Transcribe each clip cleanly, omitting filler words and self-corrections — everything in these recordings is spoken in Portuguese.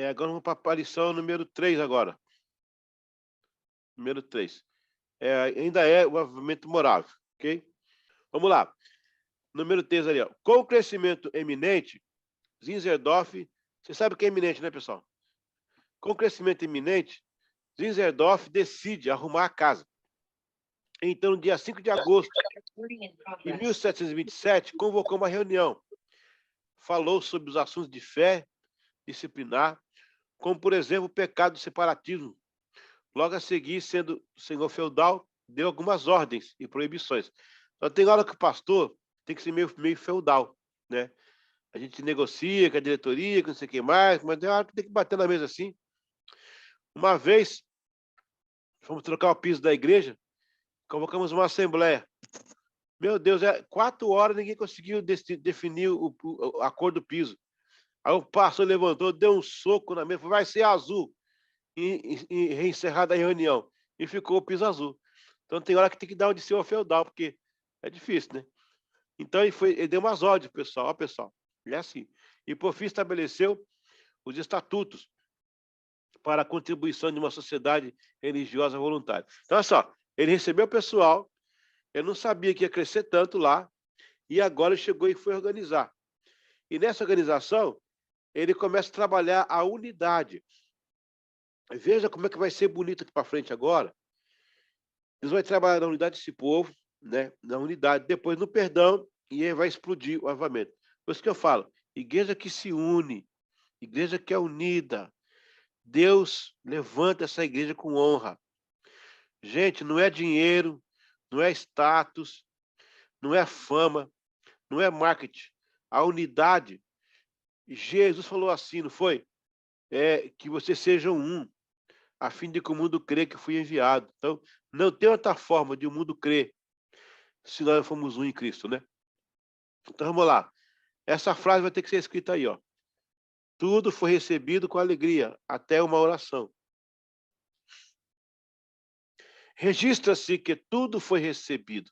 Agora vamos para a aparição número 3 agora. Número 3. Ainda é o avivamento moral, ok? Vamos lá. Número 3 ali, ó. Com o crescimento eminente, Zinzendorf, você sabe o que é eminente, né, pessoal? Com o crescimento iminente, Zinzendorf decide arrumar a casa. Então, no dia 5 de agosto de 1727, convocou uma reunião. Falou sobre os assuntos de fé, disciplinar, como, por exemplo, o pecado do separatismo. Logo a seguir, sendo o senhor feudal, deu algumas ordens e proibições. Então, tem hora que o pastor tem que ser meio feudal, né? A gente negocia com a diretoria, com não sei o que mais, mas tem hora que tem que bater na mesa assim. Uma vez, fomos trocar o piso da igreja, convocamos uma assembleia. Meu Deus, 4 horas ninguém conseguiu definir a cor do piso. Aí o pastor levantou, deu um soco na mesa, falou, vai ser azul. E reencerrada a reunião. E ficou o piso azul. Então tem hora que tem que dar um de ser feudal, porque é difícil, né? Então ele deu umas ordens, pessoal. Ó, pessoal, é assim. E por fim estabeleceu os estatutos para a contribuição de uma sociedade religiosa voluntária. Então, olha só, ele recebeu o pessoal, ele não sabia que ia crescer tanto lá, e agora ele chegou e foi organizar. E nessa organização, ele começa a trabalhar a unidade. Veja como é que vai ser bonito aqui para frente agora. Eles vão trabalhar na unidade desse povo, né? Na unidade, depois no perdão, e aí vai explodir o avivamento. Por isso que eu falo, igreja que se une, igreja que é unida, Deus levanta essa igreja com honra. Gente, não é dinheiro, não é status, não é fama, não é marketing. A unidade, Jesus falou assim, não foi? Que vocês sejam um, a fim de que o mundo crê que fui enviado. Então, não tem outra forma de o mundo crer se nós formos um em Cristo, né? Então, vamos lá. Essa frase vai ter que ser escrita aí, ó. Tudo foi recebido com alegria, até uma oração. Registra-se que tudo foi recebido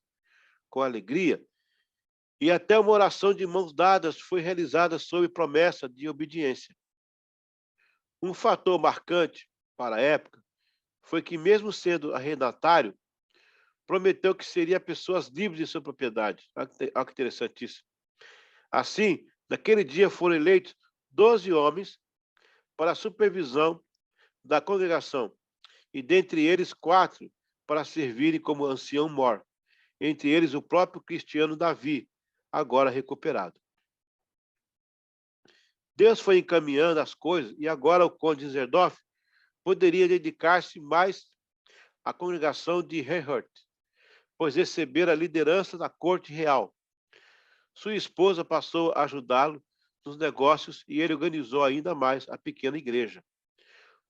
com alegria e até uma oração de mãos dadas foi realizada sob promessa de obediência. Um fator marcante para a época foi que, mesmo sendo arrendatário, prometeu que seria pessoas livres de sua propriedade. Olha que interessante isso. Assim, naquele dia foram eleitos 12 homens para a supervisão da congregação, e dentre eles 4 para servirem como ancião-mor, entre eles o próprio cristiano Davi, agora recuperado. Deus foi encaminhando as coisas e agora o conde Zerdorf poderia dedicar-se mais à congregação de Herhurt, pois recebera a liderança da corte real. Sua esposa passou a ajudá-lo nos negócios e ele organizou ainda mais a pequena igreja.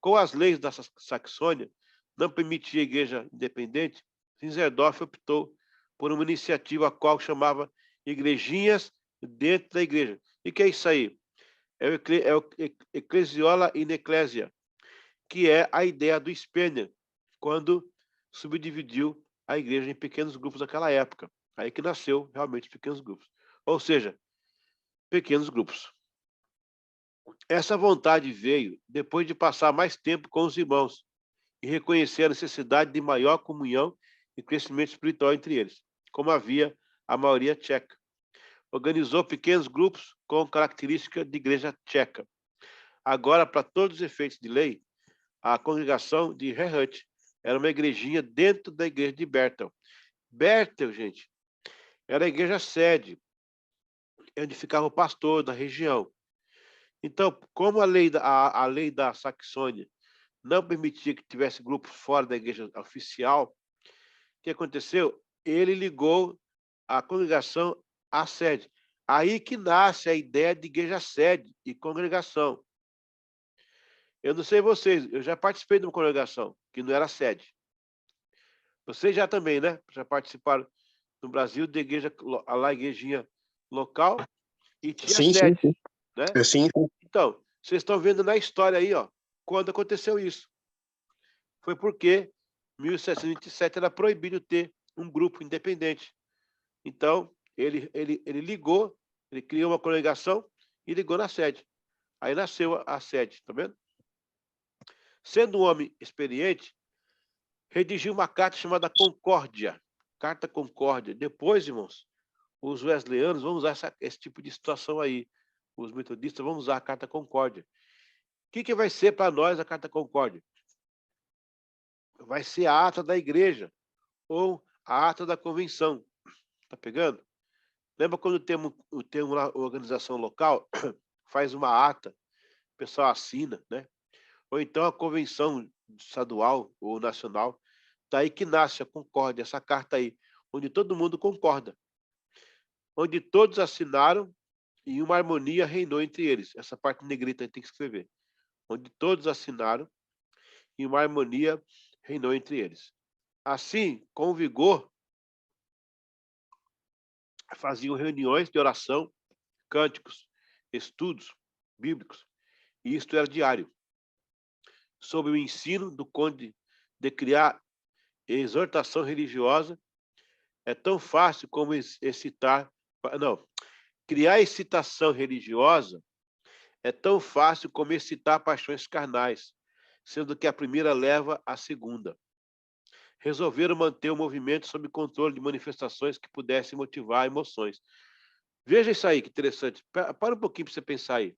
Com as leis da Saxônia, não permitia a igreja independente, Zinzendorf optou por uma iniciativa a qual chamava igrejinhas dentro da igreja. E que é isso aí? É o Ecclesiola in Ecclesia, que é a ideia do Spener, quando subdividiu a igreja em pequenos grupos naquela época. Aí que nasceu realmente pequenos grupos. Ou seja, pequenos grupos. Essa vontade veio depois de passar mais tempo com os irmãos e reconhecer a necessidade de maior comunhão e crescimento espiritual entre eles, como havia a maioria tcheca. Organizou pequenos grupos com característica de igreja tcheca. Agora, para todos os efeitos de lei, a congregação de Herhut era uma igrejinha dentro da igreja de Bertel. Bertel, gente, era a igreja sede, onde ficava o pastor da região. Então, como a lei da Saxônia não permitia que tivesse grupos fora da igreja oficial, o que aconteceu? Ele ligou a congregação à sede. Aí que nasce a ideia de igreja sede e congregação. Eu não sei vocês, eu já participei de uma congregação que não era sede. Vocês já também, né? Já participaram no Brasil de igreja, lá igrejinha local e tinha Sim, sim, sede, sim. né? Sim. Então, vocês estão vendo na história aí, ó, quando aconteceu isso. Foi porque 1727 era proibido ter um grupo independente. Então, ele ligou, ele criou uma congregação e ligou na sede. Aí nasceu a sede, tá vendo? Sendo um homem experiente, redigiu uma carta chamada Concórdia. Carta Concórdia. Depois, irmãos, os wesleyanos vão usar esse tipo de situação aí. Os metodistas vão usar a Carta Concórdia. O que vai ser para nós a Carta Concórdia? Vai ser a ata da igreja ou a ata da convenção. Tá pegando? Lembra quando tem uma organização local, faz uma ata, o pessoal assina, né? Ou então a convenção estadual ou nacional, daí que nasce a concórdia, essa carta aí, onde todo mundo concorda, onde todos assinaram e uma harmonia reinou entre eles. Essa parte negrita a gente tem que escrever. Onde todos assinaram e uma harmonia reinou entre eles. Assim, com vigor, faziam reuniões de oração, cânticos, estudos bíblicos, e isto era diário. Sob o ensino do conde de criar exortação religiosa, é tão fácil como excitar... Não, criar excitação religiosa é tão fácil como excitar paixões carnais, sendo que a primeira leva à segunda. Resolveram manter o movimento sob controle de manifestações que pudessem motivar emoções. Veja isso aí, que interessante. Para um pouquinho para você pensar aí.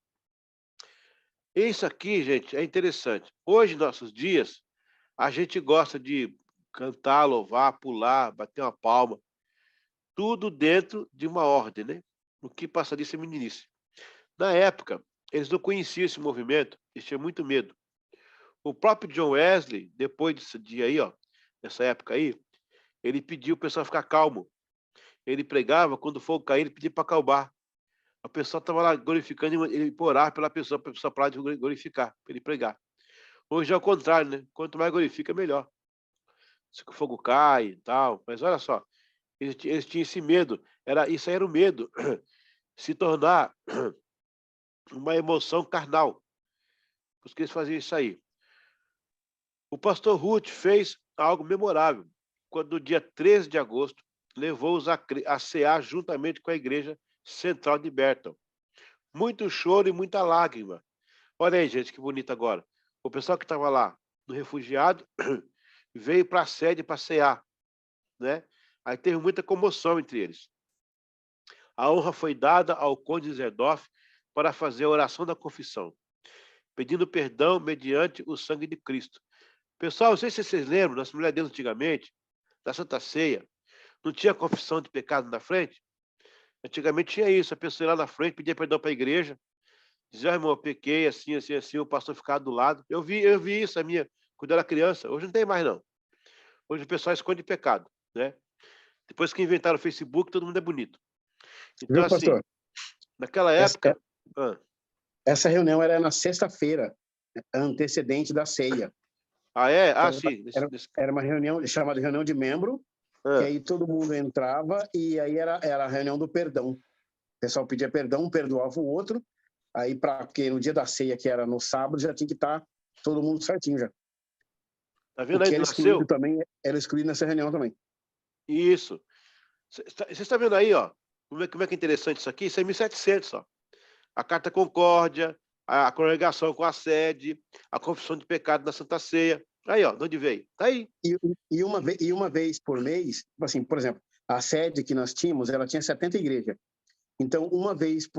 Isso aqui, gente, é interessante. Hoje, em nossos dias, a gente gosta de cantar, louvar, pular, bater uma palma. Tudo dentro de uma ordem, né? O que passa disso é meninice. Na época, eles não conheciam esse movimento, eles tinham muito medo. O próprio John Wesley, depois desse dia aí, ó, nessa época aí, ele pediu o pessoal ficar calmo. Ele pregava, quando o fogo cair, ele pedia para acalmar. A pessoa estava lá glorificando, ele orar pela pessoa, para a pessoa parar de glorificar, para ele pregar. Hoje é o contrário, né? Quanto mais glorifica, melhor. Se o fogo cai e tal. Mas olha só, eles tinham esse medo. Isso aí era o medo. Se tornar uma emoção carnal. Por isso que eles faziam isso aí. O pastor Ruth fez algo memorável, quando no dia 13 de agosto, levou-os a cear juntamente com a igreja central de Berton. Muito choro e muita lágrima. Olha aí, gente, que bonito agora. O pessoal que estava lá, no refugiado, veio para a sede para cear, né? Aí teve muita comoção entre eles. A honra foi dada ao conde Zerdorf para fazer a oração da confissão, pedindo perdão mediante o sangue de Cristo. Pessoal, não sei se vocês lembram, na Assembleia de Deus antigamente, da Santa Ceia, não tinha confissão de pecado na frente? Antigamente tinha isso, a pessoa ia lá na frente, pedia perdão para a igreja, dizia, irmão, eu pequei, assim, assim, assim, o pastor ficava do lado. Eu vi isso, quando eu era criança. Hoje não tem mais, não. Hoje o pessoal esconde pecado, né? Depois que inventaram o Facebook, todo mundo é bonito. Então, Viu, assim, pastor? naquela época... Essa reunião era na sexta-feira, antecedente da ceia. Ah, é? Ah, Então, sim. era uma reunião chamada reunião de membro, que aí todo mundo entrava e aí era a reunião do perdão. O pessoal pedia perdão, um perdoava o outro, aí porque no dia da ceia, que era no sábado, já tinha que estar todo mundo certinho já. Tá vendo O aí? que Nasceu? era excluído nessa reunião também. Isso. Você está vendo aí, ó? Como é que é interessante isso aqui? Isso é 1700, ó. A Carta Concórdia, a congregação com a sede, a confissão de pecado na Santa Ceia. Aí, ó, de onde veio? Tá aí. E uma vez por mês, assim, por exemplo, a sede que nós tínhamos, ela tinha 70 igrejas. Então, uma vez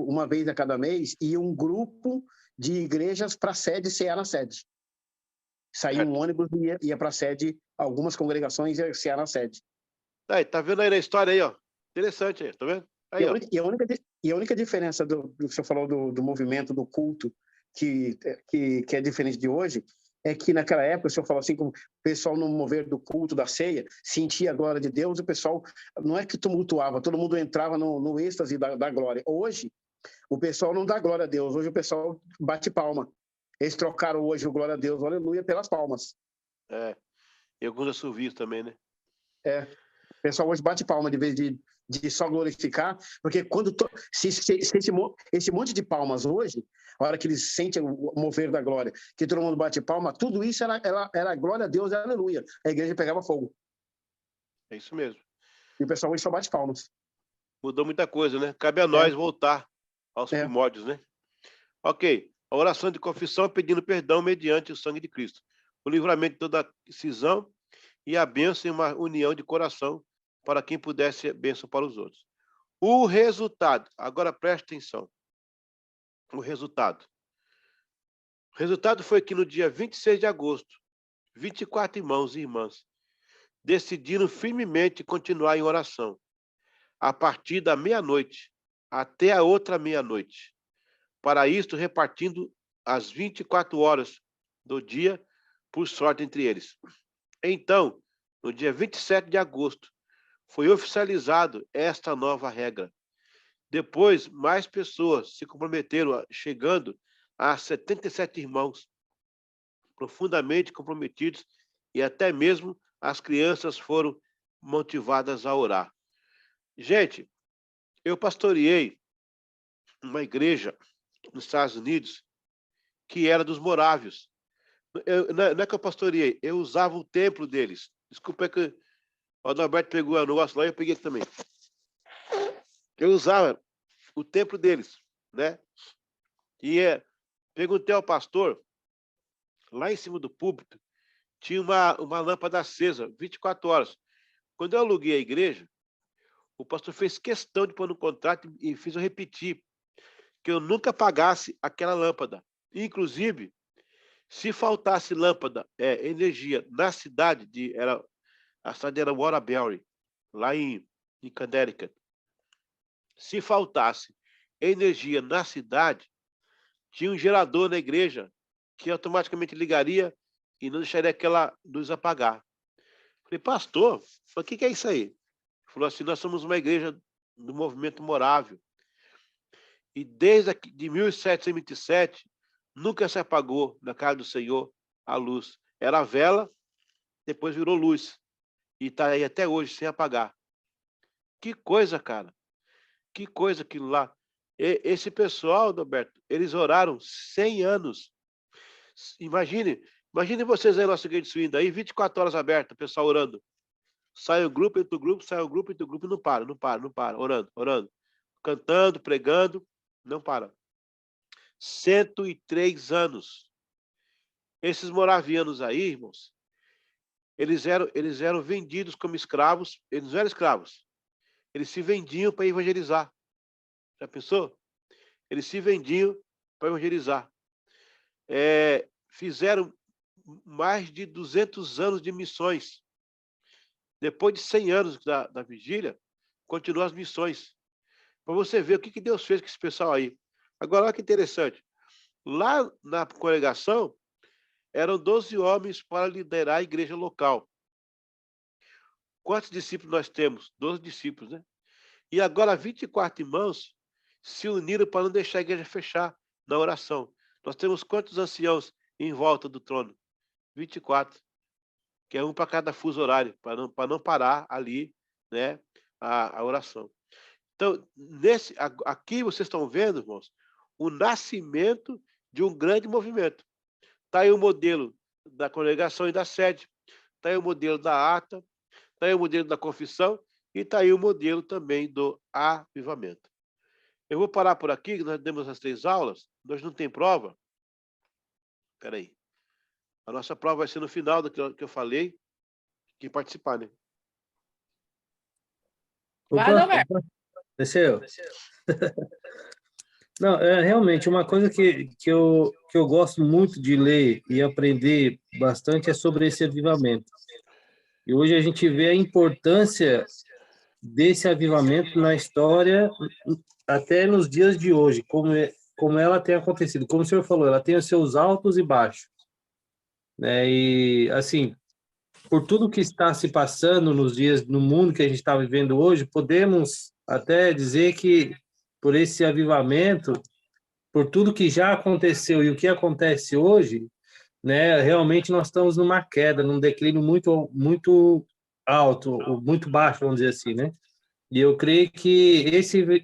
a cada mês, ia um grupo de igrejas para a sede cear na sede. Saía um ônibus e ia para a sede, algumas congregações iam cear na sede. Aí, tá vendo aí na história aí, ó? Interessante aí, tá vendo? Aí, ó. E a única diferença do que você falou do movimento, do culto, que é diferente de hoje, é que naquela época, o senhor falou assim, como o pessoal no mover do culto, da ceia, sentia a glória de Deus, o pessoal não é que tumultuava, todo mundo entrava no êxtase da glória. Hoje, o pessoal não dá glória a Deus, hoje o pessoal bate palma. Eles trocaram hoje o glória a Deus, aleluia, pelas palmas. É. E alguns assovios também, né? É. O pessoal hoje bate palma de vez de só glorificar, porque quando esse monte de palmas hoje, a hora que eles sentem o mover da glória, que todo mundo bate palma, tudo isso era glória a Deus, aleluia. A igreja pegava fogo. É isso mesmo. E o pessoal hoje só bate palmas. Mudou muita coisa, né? Cabe a nós voltar aos primórdios, né? Ok. A oração de confissão pedindo perdão mediante o sangue de Cristo. O livramento de toda cisão e a bênção em uma união de coração para quem pudesse ser bênção para os outros. O resultado, agora preste atenção. O resultado. O resultado foi que no dia 26 de agosto, 24 irmãos e irmãs decidiram firmemente continuar em oração, a partir da meia-noite até a outra meia-noite. Para isto, repartindo as 24 horas do dia por sorte entre eles. Então, no dia 27 de agosto, foi oficializado esta nova regra. Depois, mais pessoas se comprometeram, chegando a 77 irmãos, profundamente comprometidos, e até mesmo as crianças foram motivadas a orar. Gente, eu pastoreei uma igreja nos Estados Unidos que era dos morávios. Não é que eu pastoreei, eu usava o templo deles. Desculpa, é que o Adalberto pegou o negócio lá e eu peguei também. Eu usava o templo deles, né? E perguntei ao pastor, lá em cima do púlpito, tinha uma lâmpada acesa, 24 horas. Quando eu aluguei a igreja, o pastor fez questão de pôr no contrato e fiz eu repetir que eu nunca apagasse aquela lâmpada. Inclusive, se faltasse lâmpada, energia na cidade, a cidade era Waterbury, lá em Connecticut. Se faltasse energia na cidade, tinha um gerador na igreja que automaticamente ligaria e não deixaria aquela luz apagar. Falei, pastor, o que é isso aí? Ele falou assim, nós somos uma igreja do movimento morável. E desde de 1727, nunca se apagou na casa do Senhor a luz. Era a vela, depois virou luz. E está aí até hoje, sem apagar. Que coisa, cara. Que coisa aquilo lá. Esse pessoal, Roberto, eles oraram 100 anos. Imagine vocês aí na nossa igreja de Suína, aí 24 horas abertas, o pessoal orando. Sai um grupo, entra o grupo, sai um grupo, entra o grupo, e não para, orando. Cantando, pregando, não para. 103 anos. Esses moravianos aí, irmãos, eles eram vendidos como escravos, eles não eram escravos. Eles se vendiam para evangelizar. Já pensou? Eles se vendiam para evangelizar. Fizeram mais de 200 anos de missões. Depois de 100 anos da vigília, continuam as missões. Para você ver o que Deus fez com esse pessoal aí. Agora, olha que interessante. Lá na congregação, eram 12 homens para liderar a igreja local. Quantos discípulos nós temos? 12 discípulos, né? E agora 24 irmãos se uniram para não deixar a igreja fechar na oração. Nós temos quantos anciãos em volta do trono? 24. Que é um para cada fuso horário, para não parar ali, né, a oração. Então, aqui vocês estão vendo, irmãos, o nascimento de um grande movimento. Está aí o modelo da congregação e da sede, está aí o modelo da ata, está aí o modelo da confissão e está aí o modelo também do avivamento. Eu vou parar por aqui, nós demos as 3 aulas, nós não tem prova. Espera aí. A nossa prova vai ser no final do que eu falei, que participar, né? Opa, desceu. Não, é realmente uma coisa que eu gosto muito de ler e aprender bastante é sobre esse avivamento. E hoje a gente vê a importância desse avivamento na história, até nos dias de hoje, como ela tem acontecido. Como o senhor falou, ela tem os seus altos e baixos, né? E, assim, por tudo que está se passando no mundo que a gente está vivendo hoje, podemos até dizer que, por esse avivamento, por tudo que já aconteceu e o que acontece hoje, né, realmente nós estamos numa queda, num declínio muito, muito alto, ou muito baixo, vamos dizer assim, né? E eu creio que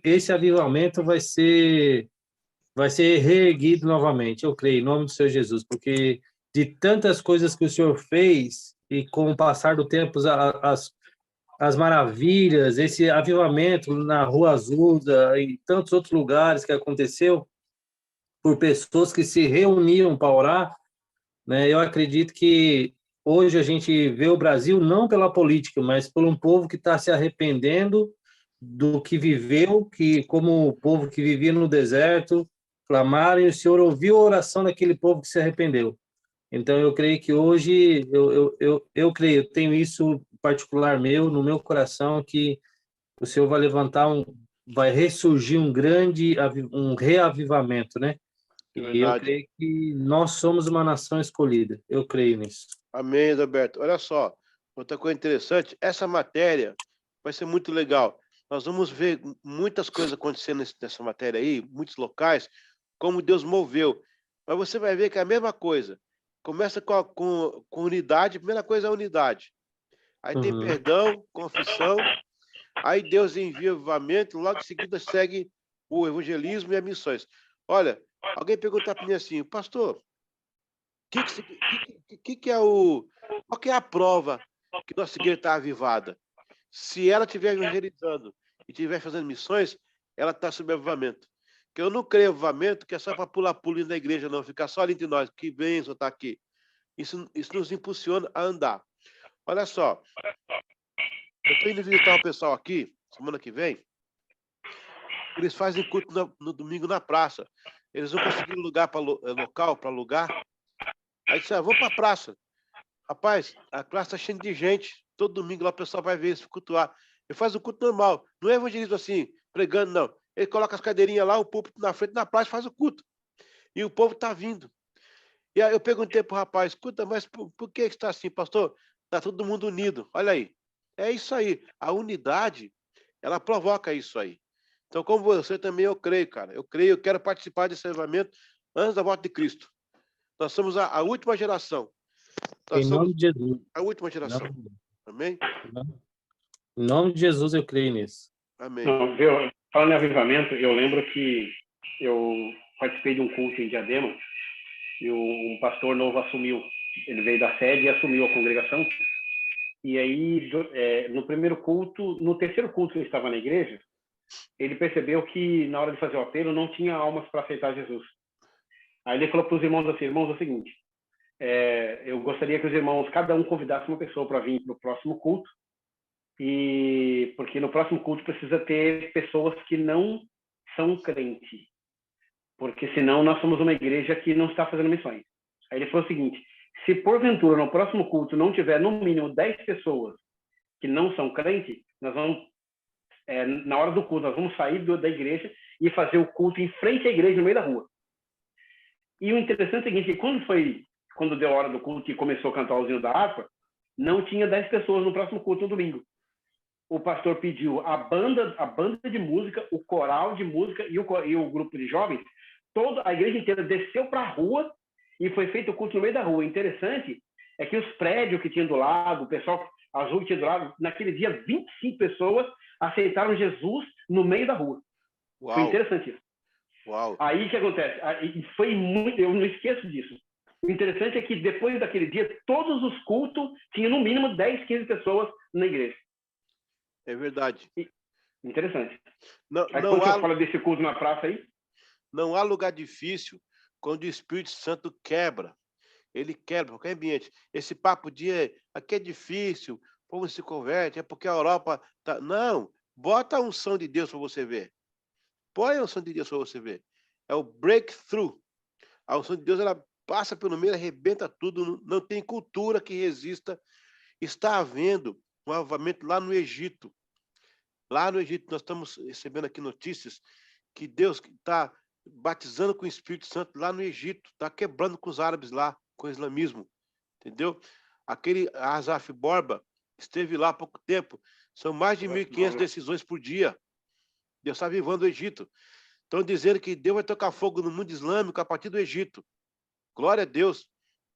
esse avivamento vai ser reerguido novamente, eu creio, em nome do Senhor Jesus, porque de tantas coisas que o Senhor fez, e com o passar do tempo, as maravilhas, esse avivamento na Rua Azusa e tantos outros lugares que aconteceu, por pessoas que se reuniam para orar, né? Eu acredito que hoje a gente vê o Brasil não pela política, mas por um povo que está se arrependendo do que viveu, que como o povo que vivia no deserto, clamaram e o Senhor ouviu a oração daquele povo que se arrependeu. Então, eu creio que hoje, eu creio, eu tenho isso particular meu, no meu coração, que o Senhor vai levantar vai ressurgir um reavivamento, né? É E eu verdade. creio que nós somos uma nação escolhida. Eu creio nisso. Amém, Roberto. Olha só, outra coisa interessante, essa matéria vai ser muito legal. Nós vamos ver muitas coisas acontecendo nessa matéria aí, muitos locais, como Deus moveu. Mas você vai ver que é a mesma coisa. Começa com unidade, a primeira coisa é a unidade. Aí tem Uhum. perdão, confissão, aí Deus envia avivamento, logo em seguida segue o evangelismo e as missões. Olha, alguém perguntar para mim assim, pastor, que é qual que é a prova que nossa igreja está avivada? Se ela estiver evangelizando e estiver fazendo missões, ela está sob avivamento. Que eu não creio em avivamento que é só para pular pulinho na igreja, não, ficar só ali entre nós, que bênção está aqui. Isso nos impulsiona a andar. Olha só, eu estou indo visitar o pessoal aqui, semana que vem, eles fazem culto no domingo na praça. Eles não conseguiram lugar local para alugar. Aí disseram, vou para a praça. Rapaz, a classe está cheia de gente. Todo domingo lá o pessoal vai ver isso, cultuar. Ele faz o culto normal. Não é evangelismo assim, pregando, não. Ele coloca as cadeirinhas lá, o púlpito na frente, na praça, faz o culto. E o povo está vindo. E aí eu perguntei para o rapaz, escuta, mas por que está assim, pastor? Está todo mundo unido. Olha aí. É isso aí. A unidade, ela provoca isso aí. Então, como você também, eu creio, cara. Eu creio, eu quero participar desse avivamento antes da volta de Cristo. Nós somos a última geração. Nós Em somos nome de Jesus. a última geração. Amém? Em nome de Jesus, eu creio nisso. Amém. Não, viu? Falando em avivamento, eu lembro que eu participei de um culto em Diadema e um pastor novo assumiu. Ele veio da sede e assumiu a congregação. E aí, no primeiro culto, no terceiro culto que ele estava na igreja, ele percebeu que na hora de fazer o apelo não tinha almas para aceitar Jesus. Aí ele falou para os irmãos assim, irmãos, é o seguinte, eu gostaria que os irmãos, cada um convidasse uma pessoa para vir para o próximo culto, e porque no próximo culto precisa ter pessoas que não são crentes, porque senão nós somos uma igreja que não está fazendo missões. Aí ele falou o seguinte, se porventura no próximo culto não tiver no mínimo 10 pessoas que não são crentes, nós vamos, na hora do culto, nós vamos sair da igreja e fazer o culto em frente à igreja, no meio da rua. E o interessante é o seguinte, quando deu a hora do culto e começou a cantar o hino da harpa, não tinha 10 pessoas no próximo culto no domingo. O pastor pediu a banda de música, o coral de música e o grupo de jovens, toda a igreja inteira desceu para a rua e foi feito o culto no meio da rua. Interessante é que os prédios que tinham do lado, o pessoal azul que tinha do lado, naquele dia 25 pessoas aceitaram Jesus no meio da rua. Uau. Foi interessante isso. Uau. Aí o que acontece? Foi muito, eu não esqueço disso. O interessante é que depois daquele dia, todos os cultos tinham no mínimo 10, 15 pessoas na igreja. É verdade. Interessante. Não, Aí não quando há, você fala desse culto na praça aí? não há lugar difícil quando o Espírito Santo quebra. Ele quebra qualquer ambiente. Esse papo de aqui é difícil, o povo se converte, é porque a Europa tá. Não, bota a unção de Deus para você ver. Põe a unção de Deus para você ver. É o breakthrough. A unção de Deus, ela passa pelo meio, arrebenta tudo, não tem cultura que resista. Está havendo um avivamento lá no Egito. Lá no Egito, nós estamos recebendo aqui notícias que Deus está batizando com o Espírito Santo lá no Egito, está quebrando com os árabes lá, com o islamismo, entendeu? Aquele Asaf Borba esteve lá há pouco tempo, são mais de 1.500 decisões por dia. Deus está avivando o Egito. Estão dizendo que Deus vai tocar fogo no mundo islâmico a partir do Egito. Glória a Deus.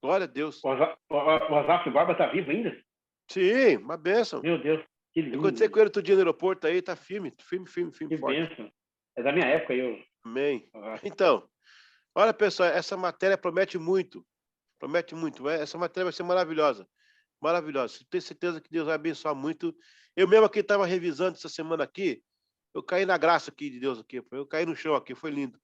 Glória a Deus. O Asaf Barba está vivo ainda? Sim, uma bênção. Meu Deus, que lindo. Eu encontrei com ele outro dia no aeroporto aí, tá firme, Que forte. bênção. É da minha época, eu. Amém. Então, olha, pessoal, essa matéria promete muito. Promete muito. Essa matéria vai ser maravilhosa. Maravilhosa. Tenho certeza que Deus vai abençoar muito. Eu mesmo aqui estava revisando essa semana aqui, eu caí na graça aqui de Deus aqui. Eu caí no chão aqui, foi lindo.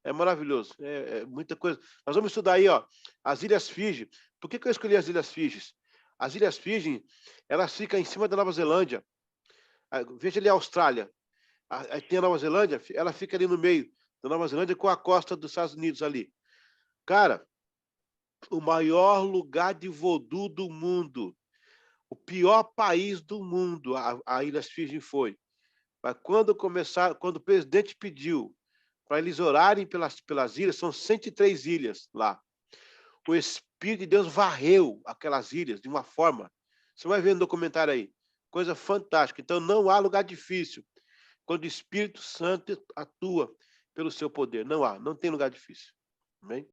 É maravilhoso, é muita coisa. Nós vamos estudar aí, ó, as Ilhas Fiji. Por que eu escolhi as Ilhas Fiji? As Ilhas Fiji, elas ficam em cima da Nova Zelândia. Veja ali a Austrália. Aí tem a Nova Zelândia, ela fica ali no meio da Nova Zelândia com a costa dos Estados Unidos ali. Cara, o maior lugar de voodoo do mundo, o pior país do mundo, a Ilhas Fiji foi. Mas quando o presidente pediu para eles orarem pelas ilhas, são 103 ilhas lá. O Espírito de Deus varreu aquelas ilhas de uma forma. Você vai ver no documentário aí. Coisa fantástica. Então, não há lugar difícil quando o Espírito Santo atua pelo seu poder. Não tem lugar difícil. Amém?